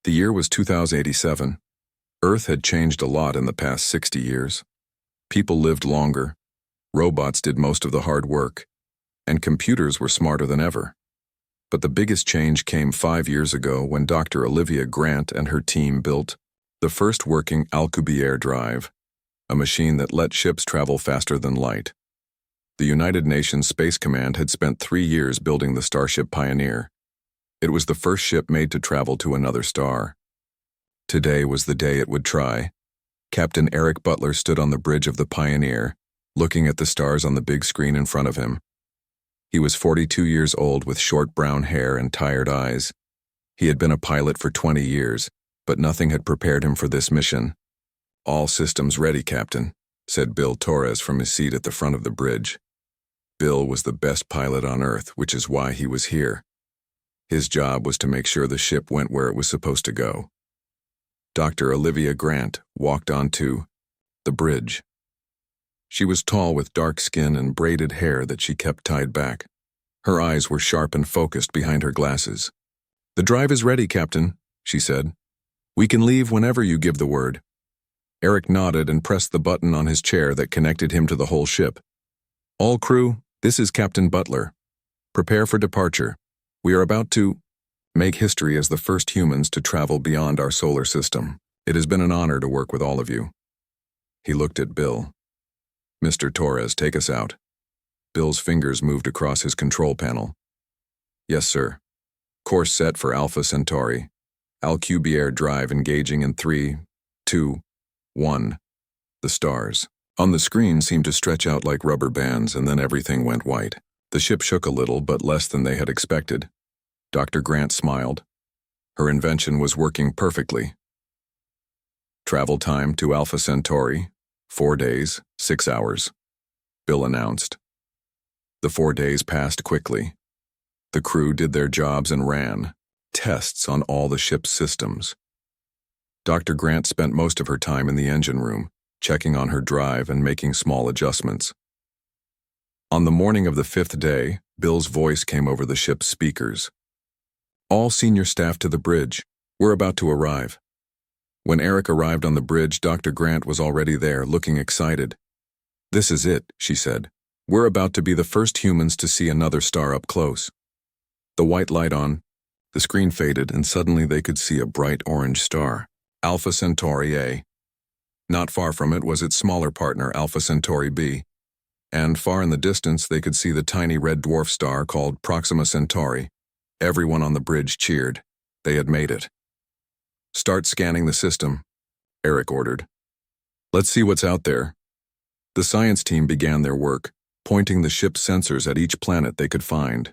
The year was 2087. Earth had changed a lot in the past 60 years. People lived longer, robots did most of the hard work, and computers were smarter than ever. But the biggest change came 5 years ago when Dr. Olivia Grant and her team built the first working Alcubierre drive, a machine that let ships travel faster than light. The United Nations Space Command had spent 3 years building the Starship Pioneer. It was the first ship made to travel to another star. Today was the day it would try. Captain Eric Butler stood on the bridge of the Pioneer, looking at the stars on the big screen in front of him. He was 42 years old with short brown hair and tired eyes. He had been a pilot for 20 years, but nothing had prepared him for this mission. "All systems ready, Captain," said Bill Torres from his seat at the front of the bridge. Bill was the best pilot on Earth, which is why he was here. His job was to make sure the ship went where it was supposed to go. Dr. Olivia Grant walked onto the bridge. She was tall with dark skin and braided hair that she kept tied back. Her eyes were sharp and focused behind her glasses. "The drive is ready, Captain," she said. "We can leave whenever you give the word." Eric nodded and pressed the button on his chair that connected him to the whole ship. "All crew, this is Captain Butler. Prepare for departure. We are about to make history as the first humans to travel beyond our solar system. It has been an honor to work with all of you." He looked at Bill. "Mr. Torres, take us out." Bill's fingers moved across his control panel. "Yes, sir. Course set for Alpha Centauri. Alcubierre drive engaging in 3, 2, 1. The stars on the screen seemed to stretch out like rubber bands, and then everything went white. The ship shook a little, but less than they had expected. Dr. Grant smiled. Her invention was working perfectly. "Travel time to Alpha Centauri, 4 days, 6 hours," Bill announced. The 4 days passed quickly. The crew did their jobs and ran tests on all the ship's systems. Dr. Grant spent most of her time in the engine room, checking on her drive and making small adjustments. On the morning of the 5th day, Bill's voice came over the ship's speakers. "All senior staff to the bridge. We're about to arrive." When Eric arrived on the bridge, Dr. Grant was already there, looking excited. "This is it," she said. "We're about to be the first humans to see another star up close." The white light on, the screen faded, and suddenly they could see a bright orange star, Alpha Centauri A. Not far from it was its smaller partner, Alpha Centauri B. And far in the distance they could see the tiny red dwarf star called Proxima Centauri. Everyone on the bridge cheered. They had made it. "Start scanning the system," Eric ordered. "Let's see what's out there." The science team began their work, pointing the ship's sensors at each planet they could find.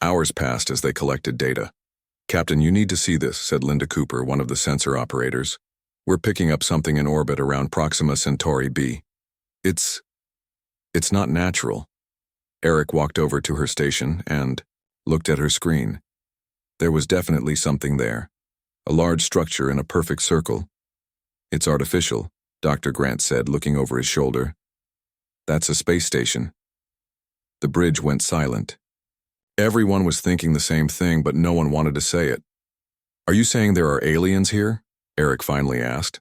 Hours passed as they collected data. "Captain, you need to see this," said Linda Cooper, one of the sensor operators. "We're picking up something in orbit around Proxima Centauri B. It's not natural." Eric walked over to her station and looked at her screen. There was definitely something there. A large structure in a perfect circle. "It's artificial," Dr. Grant said, looking over his shoulder. "That's a space station." The bridge went silent. Everyone was thinking the same thing, but no one wanted to say it. "Are you saying there are aliens here?" Eric finally asked.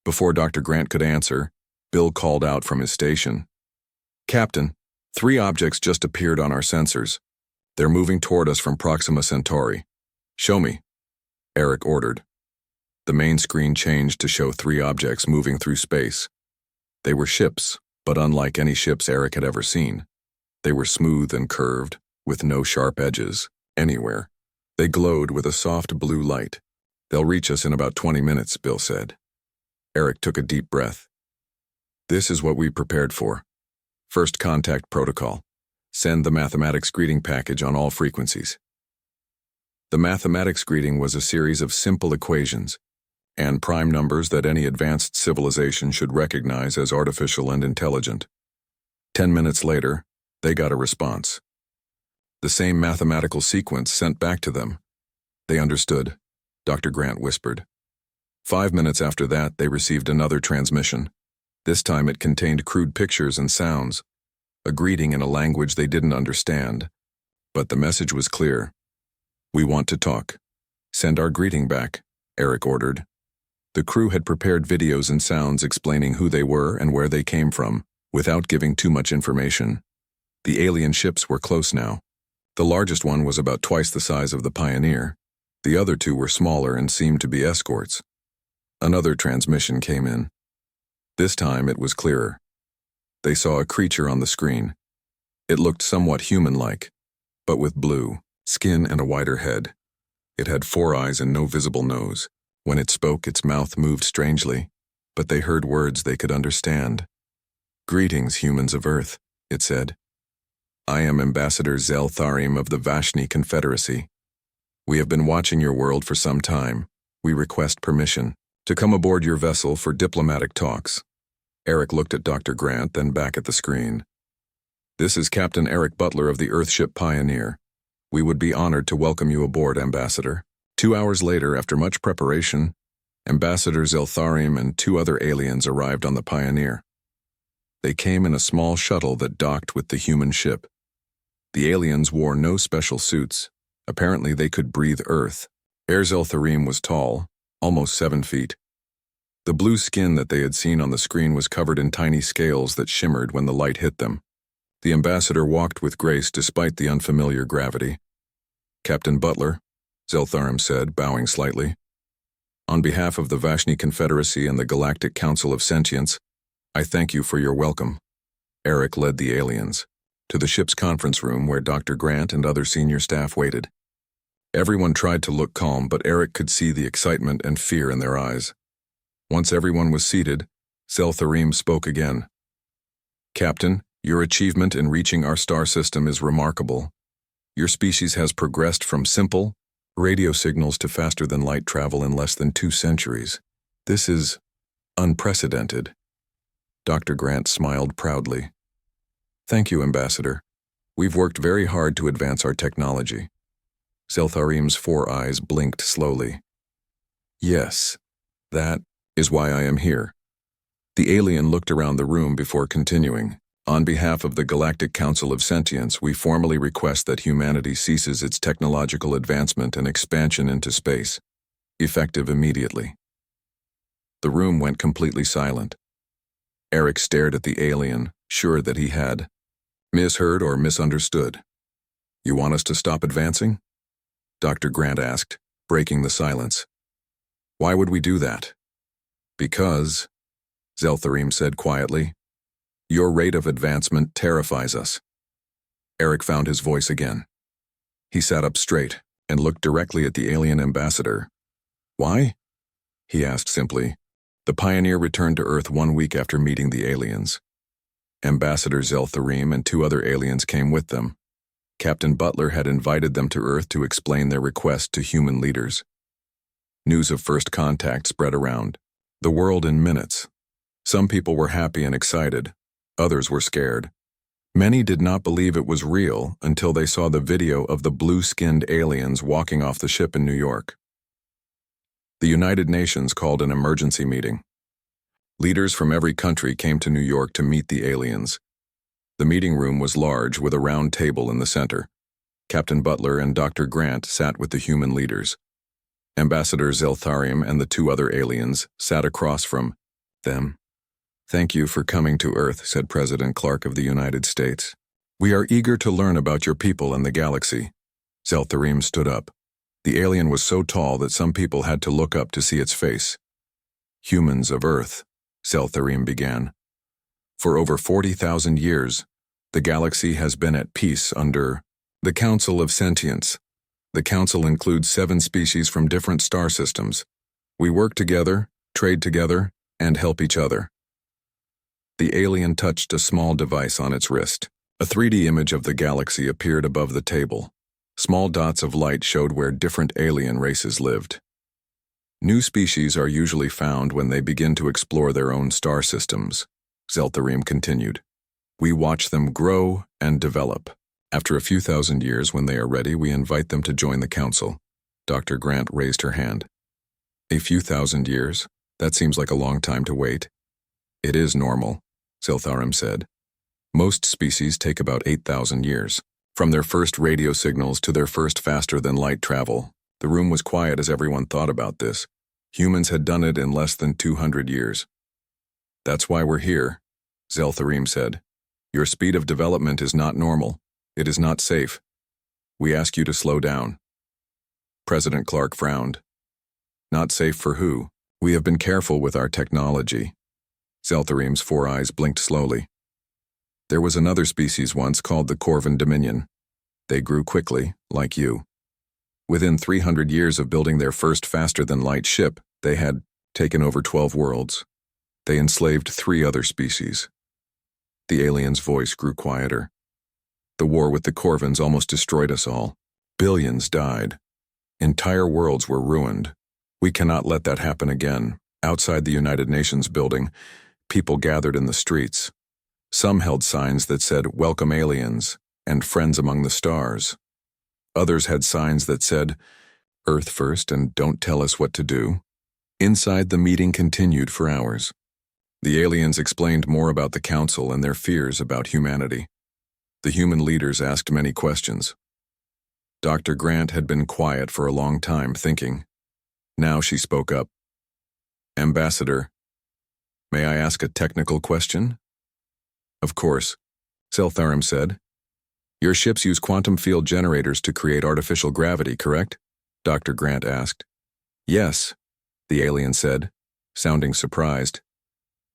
Before Dr. Grant could answer, Bill called out from his station. "Captain, 3 objects just appeared on our sensors. They're moving toward us from Proxima Centauri." "Show me," Eric ordered. The main screen changed to show 3 objects moving through space. They were ships, but unlike any ships Eric had ever seen. They were smooth and curved, with no sharp edges, anywhere. They glowed with a soft blue light. "They'll reach us in about 20 minutes, Bill said. Eric took a deep breath. "This is what we prepared for. First contact protocol. Send the mathematics greeting package on all frequencies." The mathematics greeting was a series of simple equations and prime numbers that any advanced civilization should recognize as artificial and intelligent. 10 minutes later, they got a response. The same mathematical sequence sent back to them. "They understood," Dr. Grant whispered. 5 minutes after that, they received another transmission. This time it contained crude pictures and sounds, a greeting in a language they didn't understand. But the message was clear. "We want to talk. Send our greeting back." Eric ordered. The crew had prepared videos and sounds explaining who they were and where they came from, without giving too much information. The alien ships were close now. The largest one was about twice the size of the Pioneer. The other two were smaller and seemed to be escorts. Another transmission came in. This time it was clearer. They saw a creature on the screen. It looked somewhat human-like, but with blue skin and a wider head. It had 4 eyes and no visible nose. When it spoke, its mouth moved strangely, but they heard words they could understand. "Greetings, humans of Earth," it said. "I am Ambassador Zeltharim of the Vashni Confederacy. We have been watching your world for some time. We request permission to come aboard your vessel for diplomatic talks." Eric looked at Dr. Grant, then back at the screen. "This is Captain Eric Butler of the Earthship Pioneer. We would be honored to welcome you aboard, Ambassador." 2 hours later, after much preparation, Ambassador Zeltharim and 2 other aliens arrived on the Pioneer. They came in a small shuttle that docked with the human ship. The aliens wore no special suits. Apparently they could breathe Earth. Zeltharim was tall, almost 7 feet. The blue skin that they had seen on the screen was covered in tiny scales that shimmered when the light hit them. The ambassador walked with grace despite the unfamiliar gravity. "Captain Butler," Zeltharim said, bowing slightly. "On behalf of the Vashni Confederacy and the Galactic Council of Sentience, I thank you for your welcome." Eric led the aliens to the ship's conference room where Dr. Grant and other senior staff waited. Everyone tried to look calm, but Eric could see the excitement and fear in their eyes. Once everyone was seated, Zeltharim spoke again. "Captain, your achievement in reaching our star system is remarkable. Your species has progressed from simple radio signals to faster-than-light travel in less than 2 centuries. This is unprecedented." Dr. Grant smiled proudly. "Thank you, Ambassador. We've worked very hard to advance our technology." Zeltharim's 4 eyes blinked slowly. "Yes, that is why I am here." The alien looked around the room before continuing. "On behalf of the Galactic Council of Sentience, we formally request that humanity ceases its technological advancement and expansion into space, effective immediately." The room went completely silent. Eric stared at the alien, sure that he had misheard or misunderstood. "You want us to stop advancing?" Dr. Grant asked, breaking the silence. "Why would we do that?" "Because," Zeltharim said quietly, "your rate of advancement terrifies us." Eric found his voice again. He sat up straight and looked directly at the alien ambassador. "Why?" he asked simply. The Pioneer returned to Earth 1 week after meeting the aliens. Ambassador Zeltharim and 2 other aliens came with them. Captain Butler had invited them to Earth to explain their request to human leaders. News of first contact spread around the world in minutes. Some people were happy and excited. Others were scared. Many did not believe it was real until they saw the video of the blue-skinned aliens walking off the ship in New York. The United Nations called an emergency meeting. Leaders from every country came to New York to meet the aliens. The meeting room was large with a round table in the center. Captain Butler and Dr. Grant sat with the human leaders. Ambassador Zeltharim and the 2 other aliens sat across from them. "Thank you for coming to Earth," said President Clark of the United States. "We are eager to learn about your people and the galaxy." Zeltharim stood up. The alien was so tall that some people had to look up to see its face. "Humans of Earth," Zeltharim began. "For over 40,000 years, the galaxy has been at peace under the Council of Sentience. The Council includes 7 species from different star systems. We work together, trade together, and help each other." The alien touched a small device on its wrist. A 3D image of the galaxy appeared above the table. Small dots of light showed where different alien races lived. "New species are usually found when they begin to explore their own star systems," Zeltharim continued. "We watch them grow and develop. After a few thousand years, when they are ready, we invite them to join the Council." Dr. Grant raised her hand. "A few thousand years? That seems like a long time to wait." "It is normal," Zeltharim said. "Most species take about 8,000 years. From their first radio signals to their first faster-than-light travel." The room was quiet as everyone thought about this. Humans had done it in less than 200 years. That's why we're here, Zeltharim said. Your speed of development is not normal. It is not safe. We ask you to slow down. President Clark frowned. Not safe for who? We have been careful with our technology. Zeltharim's 4 eyes blinked slowly. There was another species once called the Corvan Dominion. They grew quickly, like you. Within 300 years of building their first faster-than-light ship, they had taken over 12 worlds. They enslaved 3 other species. The alien's voice grew quieter. The war with the Corvans almost destroyed us all. Billions died. Entire worlds were ruined. We cannot let that happen again. Outside the United Nations building, people gathered in the streets. Some held signs that said, "Welcome aliens," and "Friends among the stars." Others had signs that said, "Earth first and don't tell us what to do." Inside, the meeting continued for hours. The aliens explained more about the Council and their fears about humanity. The human leaders asked many questions. Dr. Grant had been quiet for a long time, thinking. Now she spoke up. "Ambassador, may I ask a technical question?" "Of course," Zeltharim said. "Your ships use quantum field generators to create artificial gravity, correct?" Dr. Grant asked. "Yes," the alien said, sounding surprised.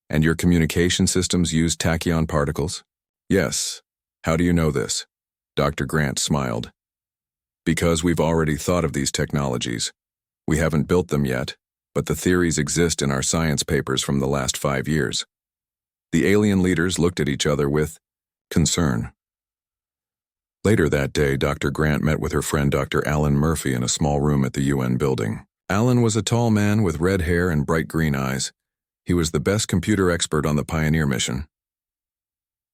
"And your communication systems use tachyon particles?" "Yes." "How do you know this?" Dr. Grant smiled. "Because we've already thought of these technologies. We haven't built them yet, but the theories exist in our science papers from the last 5 years." The alien leaders looked at each other with concern. Later that day, Dr. Grant met with her friend Dr. Alan Murphy in a small room at the UN building. Alan was a tall man with red hair and bright green eyes. He was the best computer expert on the Pioneer mission.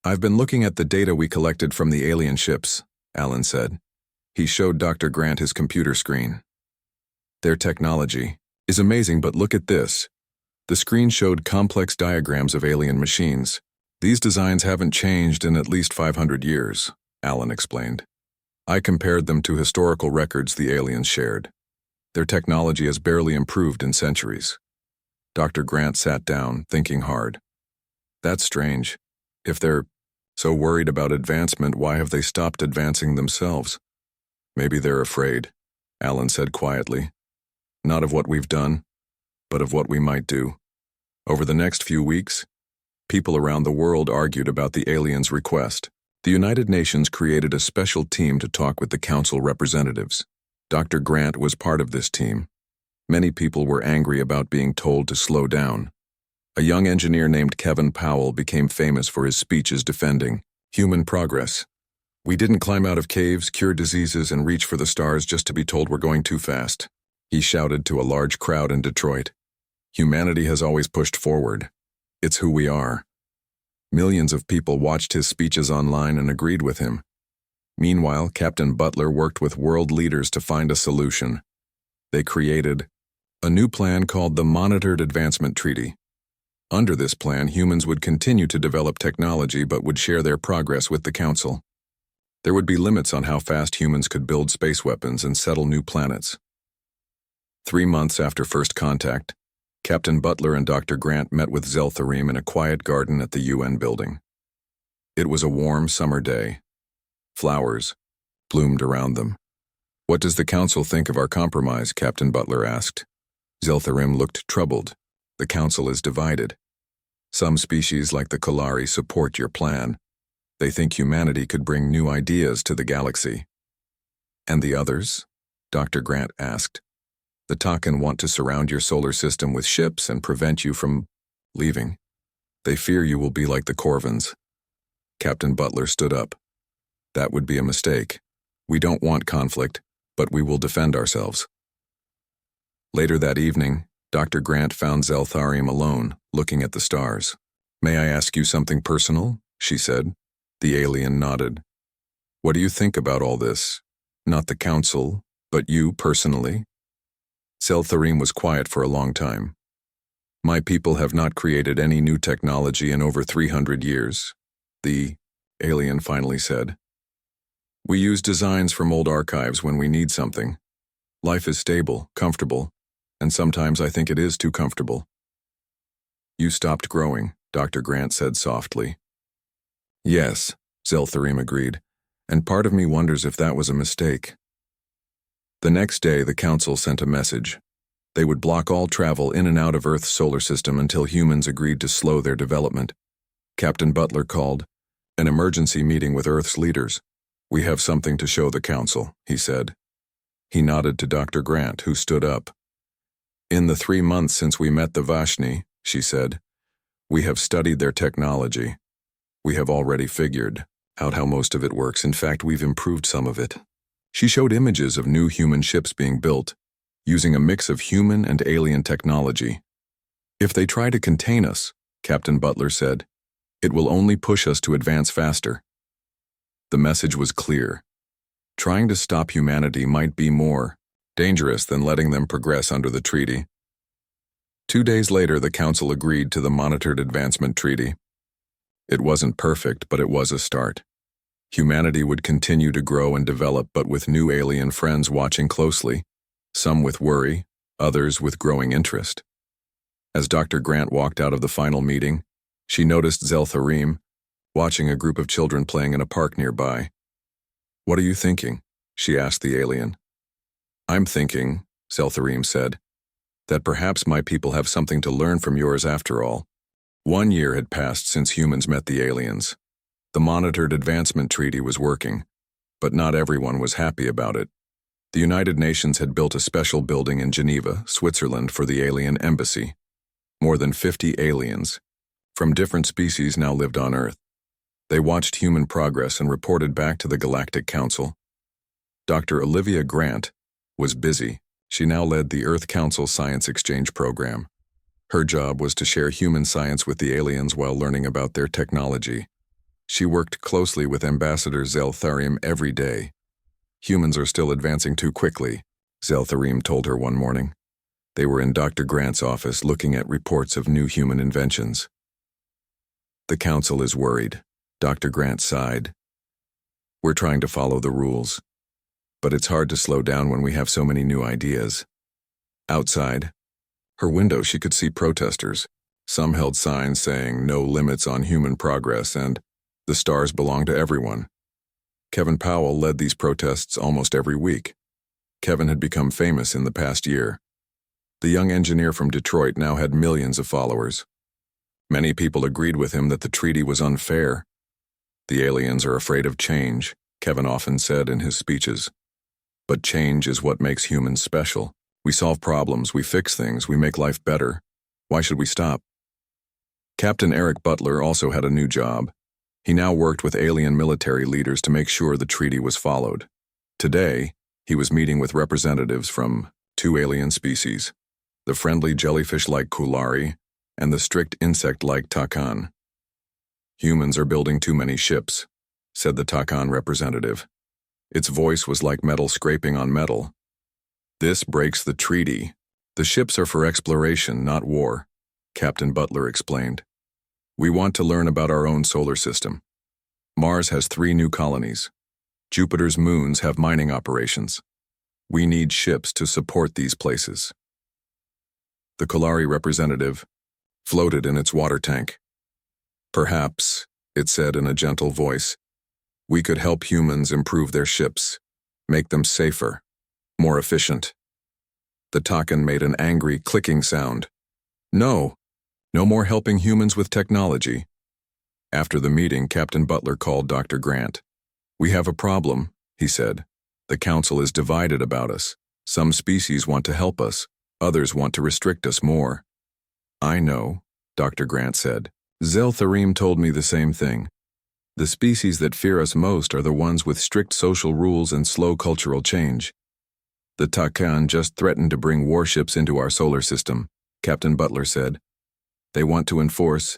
"I've been looking at the data we collected from the alien ships," Alan said. He showed Dr. Grant his computer screen. "Their technology is amazing, but look at this." The screen showed complex diagrams of alien machines. "These designs haven't changed in at least 500 years, Alan explained. "I compared them to historical records the aliens shared. Their technology has barely improved in centuries." Dr. Grant sat down, thinking hard. "That's strange. If they're so worried about advancement, why have they stopped advancing themselves?" "Maybe they're afraid," Alan said quietly. "Not of what we've done, but of what we might do." Over the next few weeks, people around the world argued about the aliens' request. The United Nations created a special team to talk with the Council representatives. Dr. Grant was part of this team. Many people were angry about being told to slow down. A young engineer named Kevin Powell became famous for his speeches defending human progress. "We didn't climb out of caves, cure diseases, and reach for the stars just to be told we're going too fast," he shouted to a large crowd in Detroit. "Humanity has always pushed forward. It's who we are." Millions of people watched his speeches online and agreed with him. Meanwhile, Captain Butler worked with world leaders to find a solution. They created a new plan called the Monitored Advancement Treaty. Under this plan, humans would continue to develop technology but would share their progress with the Council. There would be limits on how fast humans could build space weapons and settle new planets. 3 months after first contact, Captain Butler and Dr. Grant met with Zeltharim in a quiet garden at the UN building. It was a warm summer day. Flowers bloomed around them. "What does the Council think of our compromise?" Captain Butler asked. Zeltharim looked troubled. "The Council is divided. Some species like the Kalari support your plan. They think humanity could bring new ideas to the galaxy." "And the others?" Dr. Grant asked. "The Takan want to surround your solar system with ships and prevent you from leaving. They fear you will be like the Corvans." Captain Butler stood up. "That would be a mistake. We don't want conflict, but we will defend ourselves." Later that evening, Dr. Grant found Zeltharim alone, looking at the stars. "May I ask you something personal?" she said. The alien nodded. "What do you think about all this? Not the Council, but you personally?" Zeltharim was quiet for a long time. "My people have not created any new technology in over 300 years, the alien finally said. "We use designs from old archives when we need something. Life is stable, comfortable. and sometimes I think it is too comfortable. You stopped growing, Dr. Grant said softly. Yes, Zeltharim agreed, and part of me wonders if that was a mistake. The next day, the council sent a message. They would block all travel in and out of Earth's solar system until humans agreed to slow their development. Captain Butler called an emergency meeting with Earth's leaders. We have something to show the council, he said. He nodded to Dr. Grant, who stood up. In the 3 months since we met the Vashni, she said, we have studied their technology. We have already figured out how most of it works. In fact, we've improved some of it. She showed images of new human ships being built, using a mix of human and alien technology. If they try to contain us, Captain Butler said, it will only push us to advance faster. The message was clear. Trying to stop humanity might be more dangerous than letting them progress under the treaty. 2 days later, the Council agreed to the Monitored Advancement Treaty. It wasn't perfect, but it was a start. Humanity would continue to grow and develop, but with new alien friends watching closely, some with worry, others with growing interest. As Dr. Grant walked out of the final meeting, she noticed Zeltharim watching a group of children playing in a park nearby. What are you thinking? She asked the alien. I'm thinking, Zeltharim said, that perhaps my people have something to learn from yours after all. 1 year had passed since humans met the aliens. The Monitored Advancement Treaty was working, but not everyone was happy about it. The United Nations had built a special building in Geneva, Switzerland, for the alien embassy. More than 50 aliens from different species now lived on Earth. They watched human progress and reported back to the Galactic Council. Dr. Olivia Grant was busy. She now led the Earth Council Science Exchange Program. Her job was to share human science with the aliens while learning about their technology. She worked closely with Ambassador Zeltharim every day. Humans are still advancing too quickly, Zeltharim told her one morning. They were in Dr. Grant's office looking at reports of new human inventions. The council is worried, Dr. Grant sighed. We're trying to follow the rules, but it's hard to slow down when we have so many new ideas. Outside her window, she could see protesters. Some held signs saying no limits on human progress and the stars belong to everyone. Kevin Powell led these protests almost every week. Kevin had become famous in the past year. The young engineer from Detroit now had millions of followers. Many people agreed with him that the treaty was unfair. The aliens are afraid of change, Kevin often said in his speeches. But change is what makes humans special. We solve problems, we fix things, we make life better. Why should we stop? Captain Eric Butler also had a new job. He now worked with alien military leaders to make sure the treaty was followed. Today, he was meeting with representatives from 2 alien species, the friendly jellyfish-like Kulari and the strict insect-like Takan. Humans are building too many ships, said the Takan representative. Its voice was like metal scraping on metal. This breaks the treaty. The ships are for exploration, not war, Captain Butler explained. We want to learn about our own solar system. Mars has 3 new colonies. Jupiter's moons have mining operations. We need ships to support these places. The Kulari representative floated in its water tank. Perhaps, it said in a gentle voice, we could help humans improve their ships, make them safer, more efficient. The Takan made an angry clicking sound. No more helping humans with technology. After the meeting, Captain Butler called Dr. Grant. We have a problem, he said. The council is divided about us. Some species want to help us, others want to restrict us more. I know, Dr. Grant said. Zeltharim told me the same thing. The species that fear us most are the ones with strict social rules and slow cultural change. The Takan just threatened to bring warships into our solar system, Captain Butler said. They want to enforce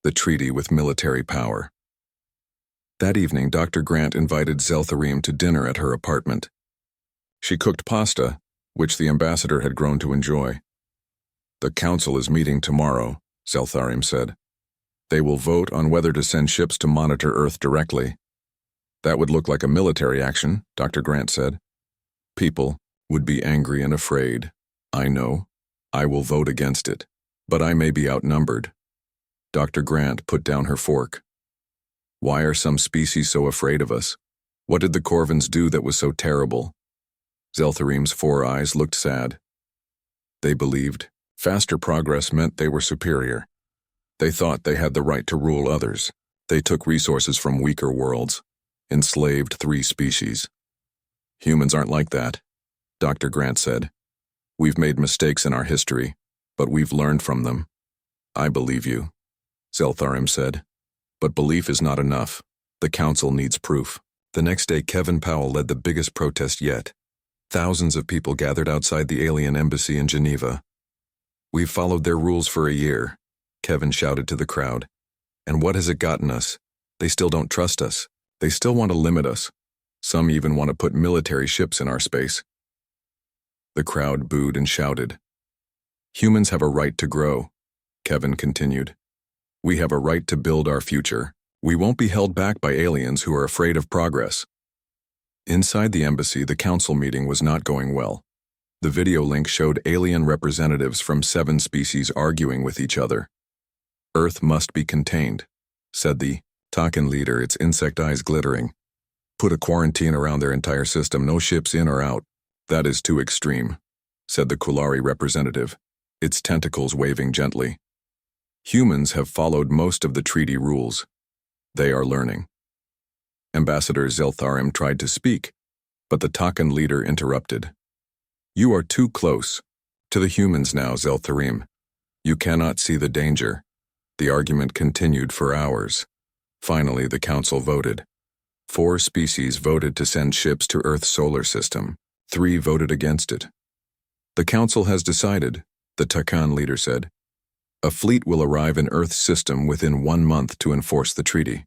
the treaty with military power. That evening, Dr. Grant invited Zeltharim to dinner at her apartment. She cooked pasta, which the ambassador had grown to enjoy. The council is meeting tomorrow, Zeltharim said. They will vote on whether to send ships to monitor Earth directly. That would look like a military action, Dr. Grant said. People would be angry and afraid. I know. I will vote against it. But I may be outnumbered. Dr. Grant put down her fork. Why are some species so afraid of us? What did the Corvins do that was so terrible? Zeltharim's 4 eyes looked sad. They believed faster progress meant they were superior. They thought they had the right to rule others. They took resources from weaker worlds, enslaved 3 species. Humans aren't like that, Dr. Grant said. We've made mistakes in our history, but we've learned from them. I believe you, Zeltharim said. But belief is not enough. The council needs proof. The next day, Kevin Powell led the biggest protest yet. Thousands of people gathered outside the alien embassy in Geneva. We've followed their rules for a year, Kevin shouted to the crowd. And what has it gotten us? They still don't trust us. They still want to limit us. Some even want to put military ships in our space. The crowd booed and shouted. Humans have a right to grow, Kevin continued. We have a right to build our future. We won't be held back by aliens who are afraid of progress. Inside the embassy, the council meeting was not going well. The video link showed alien representatives from 7 species arguing with each other. Earth must be contained, said the Takan leader, its insect eyes glittering. Put a quarantine around their entire system, no ships in or out. That is too extreme, said the Kulari representative, its tentacles waving gently. Humans have followed most of the treaty rules. They are learning. Ambassador Zeltharim tried to speak, but the Takan leader interrupted. You are too close to the humans now, Zeltharim. You cannot see the danger. The argument continued for hours. Finally, the council voted. 4 species voted to send ships to Earth's solar system. 3 voted against it. The council has decided, the Takan leader said. A fleet will arrive in Earth's system within 1 month to enforce the treaty.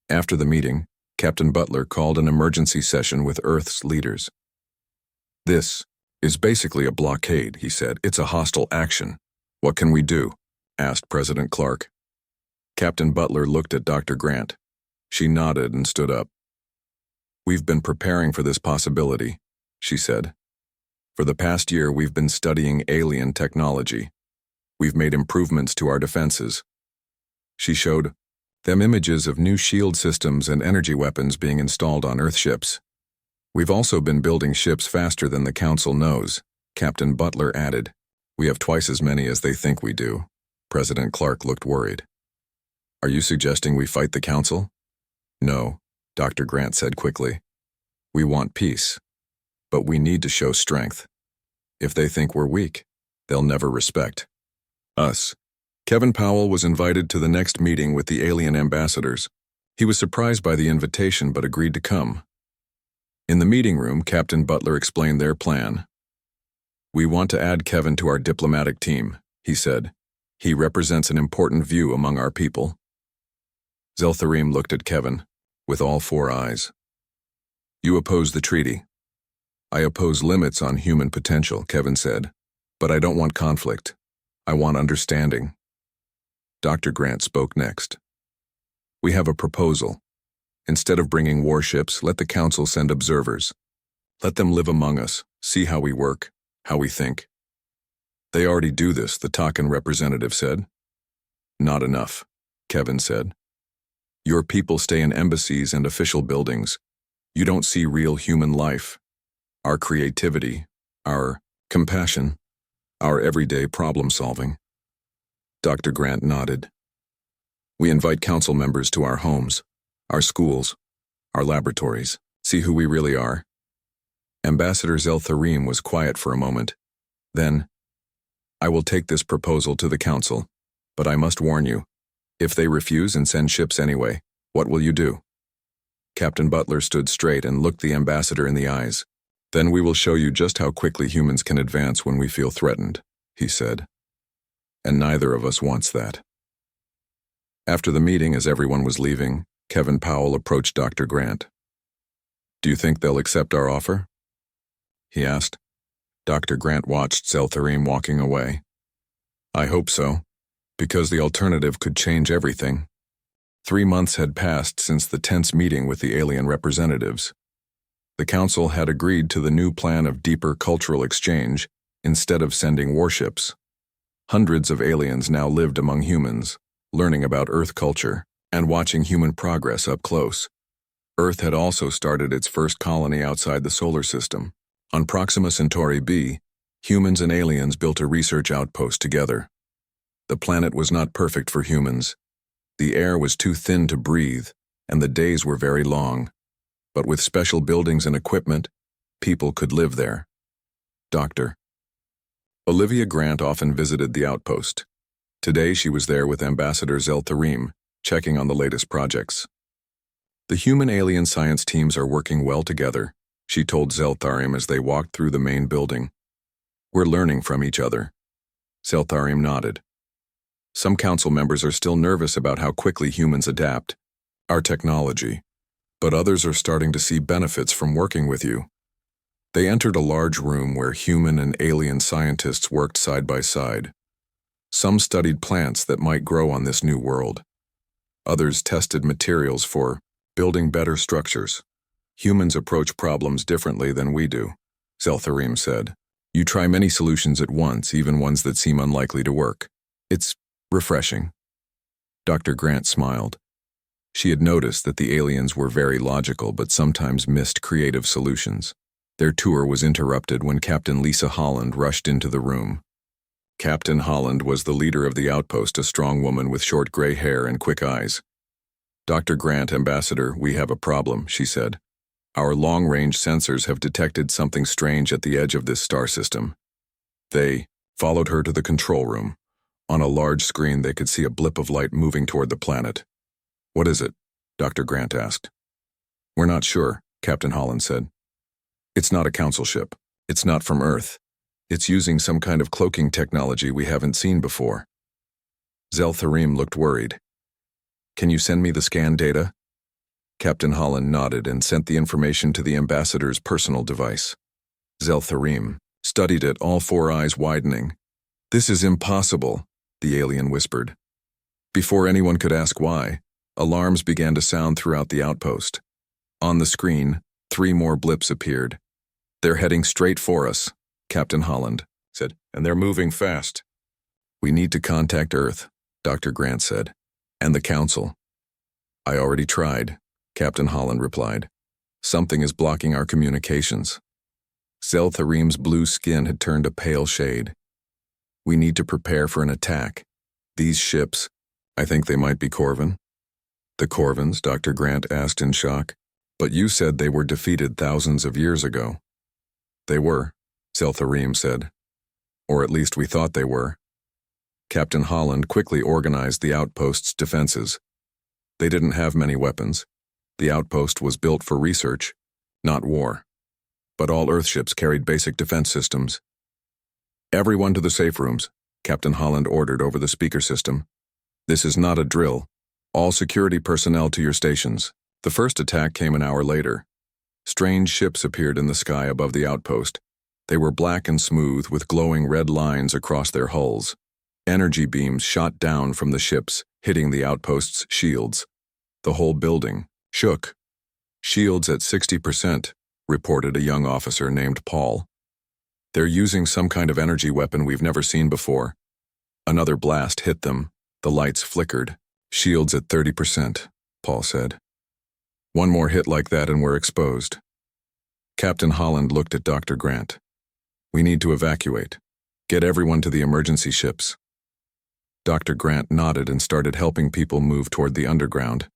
After the meeting, Captain Butler called an emergency session with Earth's leaders. This is basically a blockade, he said. It's a hostile action. What can we do? Asked President Clark. Captain Butler looked at Dr. Grant. She nodded and stood up. We've been preparing for this possibility, she said. For the past year, we've been studying alien technology. We've made improvements to our defenses. She showed them images of new shield systems and energy weapons being installed on Earth ships. We've also been building ships faster than the Council knows, Captain Butler added. We have twice as many as they think we do. President Clark looked worried. Are you suggesting we fight the Council? No, Dr. Grant said quickly. We want peace, but we need to show strength. If they think we're weak, they'll never respect us. Kevin Powell was invited to the next meeting with the alien ambassadors. He was surprised by the invitation but agreed to come. In the meeting room, Captain Butler explained their plan. We want to add Kevin to our diplomatic team, he said. He represents an important view among our people. Zeltharim looked at Kevin, with all 4 eyes. You oppose the treaty. I oppose limits on human potential, Kevin said, but I don't want conflict. I want understanding. Dr. Grant spoke next. We have a proposal. Instead of bringing warships, let the Council send observers. Let them live among us, see how we work, how we think. They already do this, the Takan representative said. Not enough, Kevin said. Your people stay in embassies and official buildings. You don't see real human life. Our creativity, our compassion, our everyday problem-solving. Dr. Grant nodded. We invite council members to our homes, our schools, our laboratories, see who we really are. Ambassador Zeltharim was quiet for a moment. Then, I will take this proposal to the council, but I must warn you, if they refuse and send ships anyway, what will you do? Captain Butler stood straight and looked the ambassador in the eyes. Then we will show you just how quickly humans can advance when we feel threatened, he said. And neither of us wants that. After the meeting, as everyone was leaving, Kevin Powell approached Dr. Grant. Do you think they'll accept our offer? He asked. Dr. Grant watched Zeltharim walking away. I hope so, because the alternative could change everything. 3 months had passed since the tense meeting with the alien representatives. The council had agreed to the new plan of deeper cultural exchange, instead of sending warships. Hundreds of aliens now lived among humans, learning about Earth culture and watching human progress up close. Earth had also started its first colony outside the solar system. On Proxima Centauri b, humans and aliens built a research outpost together. The planet was not perfect for humans. The air was too thin to breathe, and the days were very long. But with special buildings and equipment, people could live there. Dr. Olivia Grant often visited the outpost. Today she was there with Ambassador Zeltharim, checking on the latest projects. The human-alien science teams are working well together, she told Zeltharim as they walked through the main building. We're learning from each other. Zeltharim nodded. Some council members are still nervous about how quickly humans adapt our technology, but others are starting to see benefits from working with you. They entered a large room where human and alien scientists worked side by side. Some studied plants that might grow on this new world. Others tested materials for building better structures. Humans approach problems differently than we do, Zeltharim said. You try many solutions at once, even ones that seem unlikely to work. It's refreshing. Dr. Grant smiled. She had noticed that the aliens were very logical but sometimes missed creative solutions. Their tour was interrupted when Captain Lisa Holland rushed into the room. Captain Holland was the leader of the outpost, a strong woman with short gray hair and quick eyes. Dr. Grant, Ambassador, we have a problem, she said. Our long-range sensors have detected something strange at the edge of this star system. They followed her to the control room. On a large screen, they could see a blip of light moving toward the planet. What is it? Dr. Grant asked. We're not sure, Captain Holland said. It's not a council ship. It's not from Earth. It's using some kind of cloaking technology we haven't seen before. Zeltharim looked worried. Can you send me the scan data? Captain Holland nodded and sent the information to the ambassador's personal device. Zeltharim studied it, all four eyes widening. This is impossible, the alien whispered. Before anyone could ask why, alarms began to sound throughout the outpost. On the screen, 3 more blips appeared. They're heading straight for us, Captain Holland said, and they're moving fast. We need to contact Earth, Dr. Grant said, and the Council. I already tried, Captain Holland replied. Something is blocking our communications. Zeltharim's blue skin had turned a pale shade. We need to prepare for an attack. These ships, I think they might be Corvin. The Corvins, Dr. Grant asked in shock. But you said they were defeated thousands of years ago. They were, Zeltharim said. Or at least we thought they were. Captain Holland quickly organized the outpost's defenses. They didn't have many weapons. The outpost was built for research, not war. But all Earthships carried basic defense systems. Everyone to the safe rooms, Captain Holland ordered over the speaker system. This is not a drill. All security personnel to your stations. The first attack came an hour later. Strange ships appeared in the sky above the outpost. They were black and smooth with glowing red lines across their hulls. Energy beams shot down from the ships, hitting the outpost's shields. The whole building shook. Shields at 60%, reported a young officer named Paul. They're using some kind of energy weapon we've never seen before. Another blast hit them. The lights flickered. Shields at 30%, Paul said. One more hit like that and we're exposed. Captain Holland looked at Dr. Grant. We need to evacuate. Get everyone to the emergency ships. Dr. Grant nodded and started helping people move toward the underground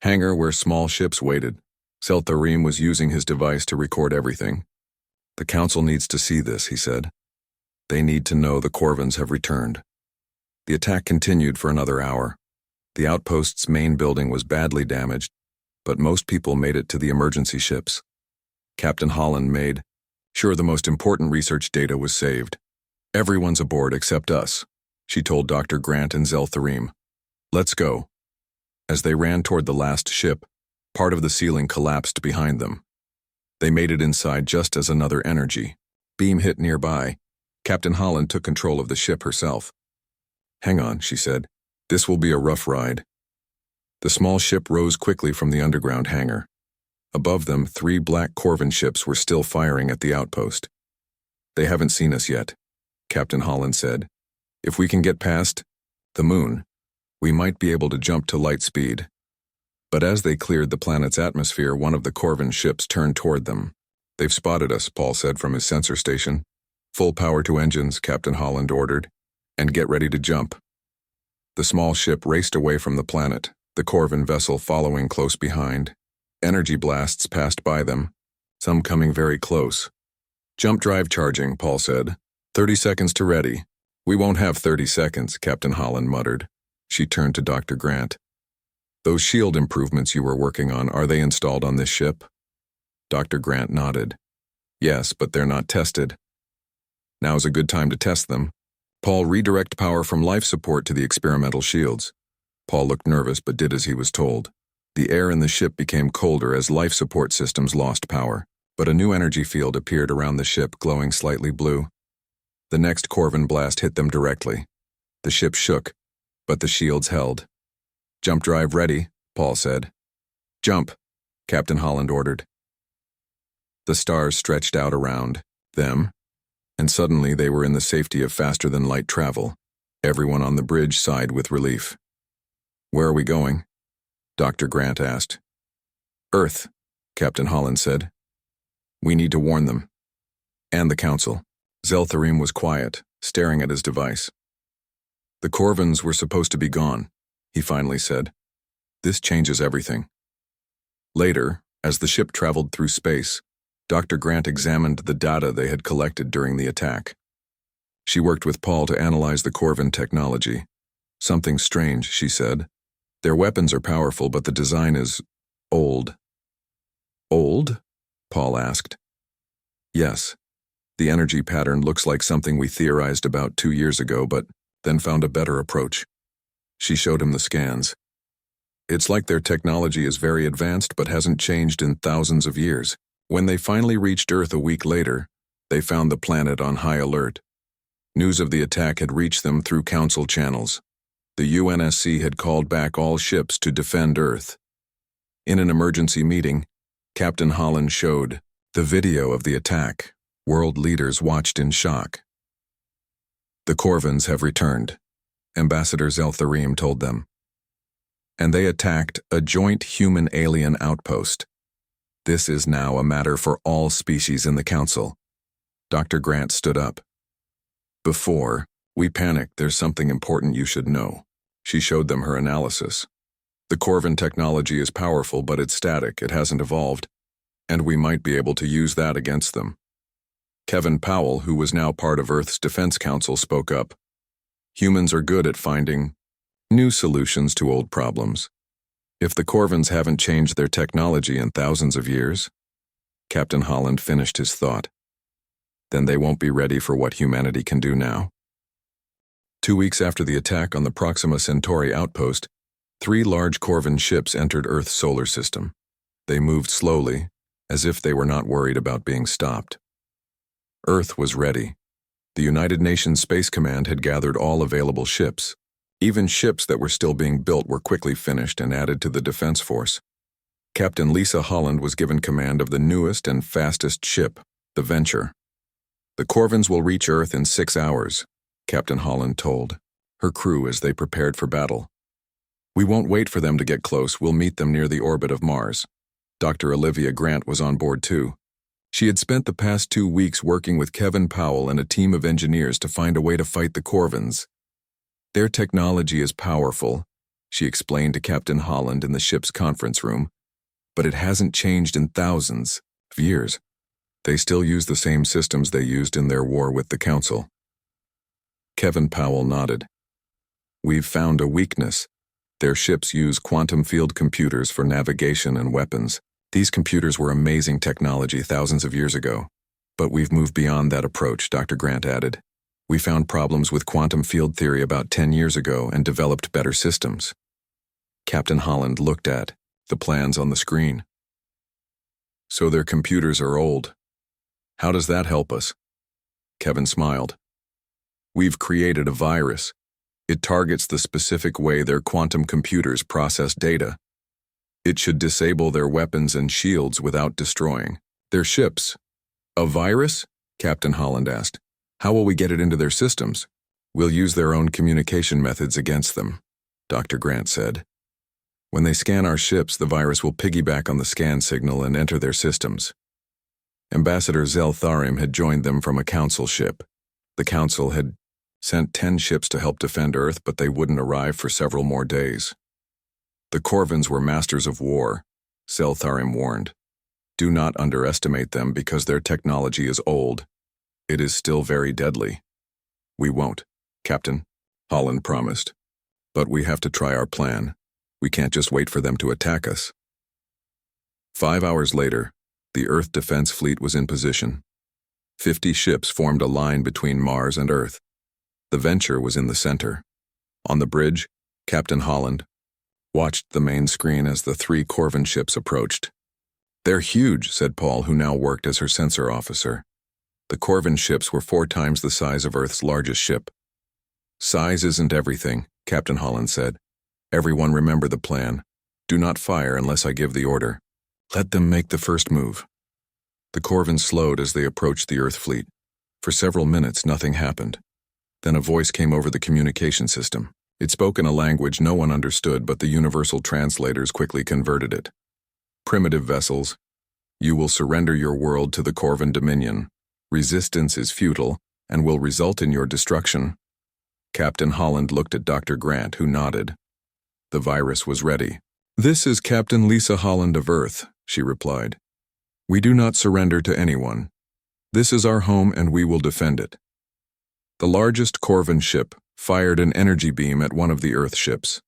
hangar where small ships waited. Zeltharim was using his device to record everything. The council needs to see this, he said. They need to know the Corvins have returned. The attack continued for another hour. The outpost's main building was badly damaged, but most people made it to the emergency ships. Captain Holland made sure the most important research data was saved. Everyone's aboard except us, she told Dr. Grant and Zeltharim. Let's go. As they ran toward the last ship, part of the ceiling collapsed behind them. They made it inside just as another energy beam hit nearby. Captain Holland took control of the ship herself. Hang on, she said. This will be a rough ride. The small ship rose quickly from the underground hangar. Above them, 3 black Corvin ships were still firing at the outpost. They haven't seen us yet, Captain Holland said. If we can get past the moon, we might be able to jump to light speed. But as they cleared the planet's atmosphere, one of the Corvin ships turned toward them. They've spotted us, Paul said from his sensor station. Full power to engines, Captain Holland ordered, and get ready to jump. The small ship raced away from the planet, the Corvin vessel following close behind. Energy blasts passed by them, some coming very close. Jump drive charging, Paul said. 30 seconds to ready. We won't have 30 seconds, Captain Holland muttered. She turned to Dr. Grant. Those shield improvements you were working on, are they installed on this ship? Dr. Grant nodded. Yes, but they're not tested. Now's a good time to test them. Paul, redirect power from life support to the experimental shields. Paul looked nervous but did as he was told. The air in the ship became colder as life support systems lost power, but a new energy field appeared around the ship, glowing slightly blue. The next Corvin blast hit them directly. The ship shook, but the shields held. Jump drive ready, Paul said. Jump, Captain Holland ordered. The stars stretched out around them, and suddenly they were in the safety of faster-than-light travel. Everyone on the bridge sighed with relief. Where are we going? Dr. Grant asked. Earth, Captain Holland said. We need to warn them. And the Council. Zeltharim was quiet, staring at his device. The Corvins were supposed to be gone, he finally said. This changes everything. Later, as the ship traveled through space, Dr. Grant examined the data they had collected during the attack. She worked with Paul to analyze the Corvin technology. Something strange, she said. Their weapons are powerful, but the design is old. Old? Paul asked. Yes. The energy pattern looks like something we theorized about 2 years ago, but then found a better approach. She showed him the scans. It's like their technology is very advanced but hasn't changed in thousands of years. When they finally reached Earth a week later, they found the planet on high alert. News of the attack had reached them through Council channels. The UNSC had called back all ships to defend Earth. In an emergency meeting, Captain Holland showed the video of the attack. World leaders watched in shock. The Corvins have returned, Ambassador Zeltharim told them. And they attacked a joint human-alien outpost. This is now a matter for all species in the Council. Dr. Grant stood up. Before we panic, there's something important you should know. She showed them her analysis. The Corvin technology is powerful, but it's static, it hasn't evolved, and we might be able to use that against them. Kevin Powell, who was now part of Earth's Defense Council, spoke up. Humans are good at finding new solutions to old problems. If the Corvins haven't changed their technology in thousands of years, Captain Holland finished his thought, then they won't be ready for what humanity can do now. 2 weeks after the attack on the Proxima Centauri outpost, 3 large Corvin ships entered Earth's solar system. They moved slowly, as if they were not worried about being stopped. Earth was ready. The United Nations Space Command had gathered all available ships. Even ships that were still being built were quickly finished and added to the defense force. Captain Lisa Holland was given command of the newest and fastest ship, the Venture. The Corvins will reach Earth in 6 hours, Captain Holland told her crew as they prepared for battle. We won't wait for them to get close, we'll meet them near the orbit of Mars. Dr. Olivia Grant was on board too. She had spent the past 2 weeks working with Kevin Powell and a team of engineers to find a way to fight the Corvins. Their technology is powerful, she explained to Captain Holland in the ship's conference room, but it hasn't changed in thousands of years. They still use the same systems they used in their war with the Council. Kevin Powell nodded. We've found a weakness. Their ships use quantum field computers for navigation and weapons. These computers were amazing technology thousands of years ago. But we've moved beyond that approach, Dr. Grant added. We found problems with quantum field theory about 10 years ago and developed better systems. Captain Holland looked at the plans on the screen. So their computers are old. How does that help us? Kevin smiled. We've created a virus. It targets the specific way their quantum computers process data. It should disable their weapons and shields without destroying their ships. A virus? Captain Holland asked. How will we get it into their systems? We'll use their own communication methods against them, Dr. Grant said. When they scan our ships, the virus will piggyback on the scan signal and enter their systems. Ambassador Zeltharim had joined them from a council ship. The council had sent 10 ships to help defend Earth, but they wouldn't arrive for several more days. The Corvins were masters of war, Zeltharim warned. Do not underestimate them because their technology is old. It is still very deadly. We won't, Captain, Holland promised. But we have to try our plan. We can't just wait for them to attack us. 5 hours later, the Earth Defense Fleet was in position. 50 ships formed a line between Mars and Earth. The Venture was in the center. On the bridge, Captain Holland watched the main screen as the 3 Corvin ships approached. They're huge, said Paul, who now worked as her sensor officer. The Corvin ships were 4 times the size of Earth's largest ship. Size isn't everything, Captain Holland said. Everyone remember the plan. Do not fire unless I give the order. Let them make the first move. The Corvins slowed as they approached the Earth fleet. For several minutes, nothing happened. Then a voice came over the communication system. It spoke in a language no one understood, but the universal translators quickly converted it. Primitive vessels, you will surrender your world to the Corvin Dominion. Resistance is futile and will result in your destruction. Captain Holland looked at Dr. Grant, who nodded. The virus was ready. This is Captain Lisa Holland of Earth, she replied. We do not surrender to anyone. This is our home and we will defend it. The largest Corvin ship fired an energy beam at one of the Earth ships.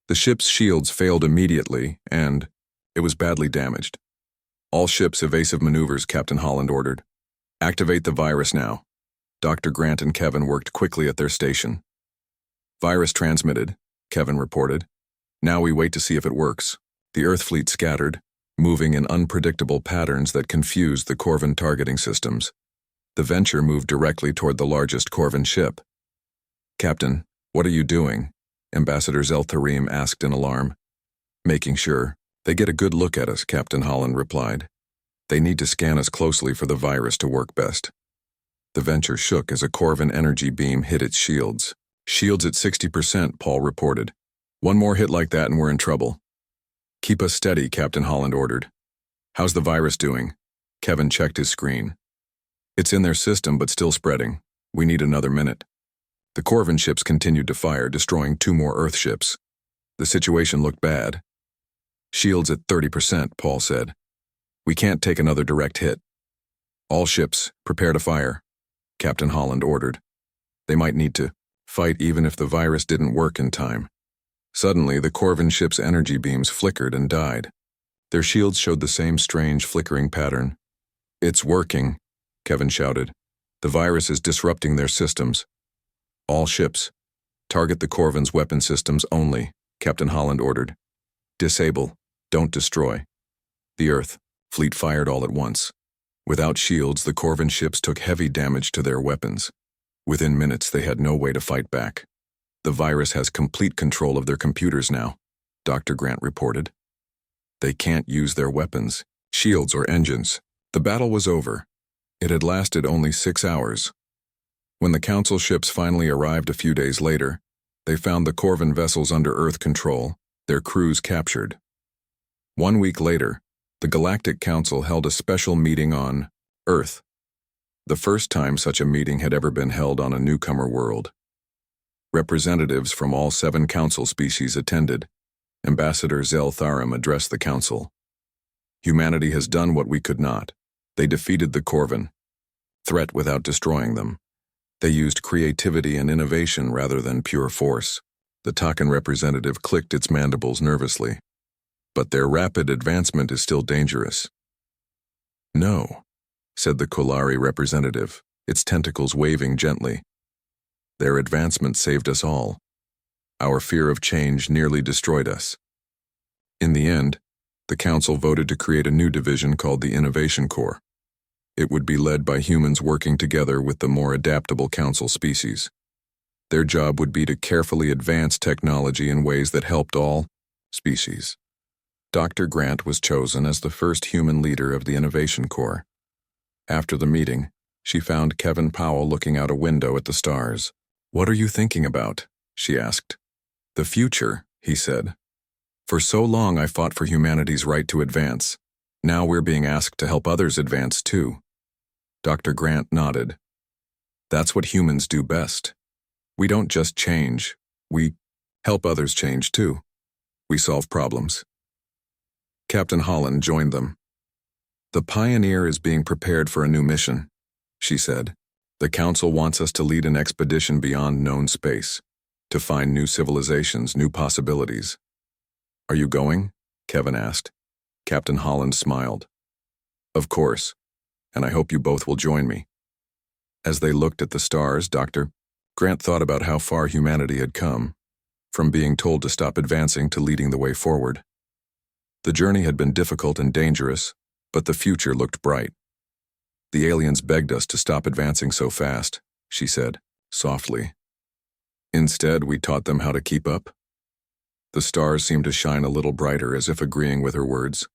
The ship's shields failed immediately and it was badly damaged. All ships evasive maneuvers, Captain Holland ordered. Activate the virus now. Dr. Grant and Kevin worked quickly at their station. Virus transmitted, Kevin reported. Now we wait to see if it works. The Earth fleet scattered, moving in unpredictable patterns that confused the Corvin targeting systems. The Venture moved directly toward the largest Corvin ship. Captain, what are you doing? Ambassador Zeltharim asked in alarm. Making sure. They get a good look at us, Captain Holland replied. They need to scan us closely for the virus to work best. The Venture shook as a Corvin energy beam hit its shields. Shields at 60%, Paul reported. One more hit like that and we're in trouble. Keep us steady, Captain Holland ordered. How's the virus doing? Kevin checked his screen. It's in their system but still spreading. We need another minute. The Corvin ships continued to fire, destroying 2 more Earth ships. The situation looked bad. Shields at 30%, Paul said. We can't take another direct hit. All ships, prepare to fire, Captain Holland ordered. They might need to fight even if the virus didn't work in time. Suddenly, the Corvin ship's energy beams flickered and died. Their shields showed the same strange flickering pattern. It's working, Kevin shouted. The virus is disrupting their systems. All ships, target the Corvin's weapon systems only, Captain Holland ordered. Disable, don't destroy. The Earth fleet fired all at once. Without shields, the Corvin ships took heavy damage to their weapons. Within minutes, they had no way to fight back. The virus has complete control of their computers now, Dr. Grant reported. They can't use their weapons, shields or engines. The battle was over. It had lasted only 6 hours. When the Council ships finally arrived a few days later, they found the Corvin vessels under Earth control, their crews captured. 1 week later, the Galactic Council held a special meeting on Earth, the first time such a meeting had ever been held on a newcomer world. Representatives from all 7 council species attended. Ambassador Zeltharim addressed the council. Humanity has done what we could not. They defeated the Corvin. Threat without destroying them. They used creativity and innovation rather than pure force. The Takan representative clicked its mandibles nervously. But their rapid advancement is still dangerous. No, said the Kolari representative, its tentacles waving gently. Their advancement saved us all. Our fear of change nearly destroyed us. In the end, the Council voted to create a new division called the Innovation Corps. It would be led by humans working together with the more adaptable Council species. Their job would be to carefully advance technology in ways that helped all species. Dr. Grant was chosen as the first human leader of the Innovation Corps. After the meeting, She found Kevin Powell looking out a window at the stars. "What are you thinking about?" she asked. "The future," he said. "For so long I fought for humanity's right to advance. Now we're being asked to help others advance too." Dr. Grant nodded. "That's what humans do best. We don't just change, we help others change too. We solve problems." Captain Holland joined them. "The Pioneer is being prepared for a new mission," she said. "The Council wants us to lead an expedition beyond known space, to find new civilizations, new possibilities." "Are you going?" Kevin asked. Captain Holland smiled. "Of course, and I hope you both will join me." As they looked at the stars, Dr. Grant thought about how far humanity had come, from being told to stop advancing to leading the way forward. The journey had been difficult and dangerous, but the future looked bright. "The aliens begged us to stop advancing so fast," she said, softly. "Instead, we taught them how to keep up." The stars seemed to shine a little brighter, as if agreeing with her words.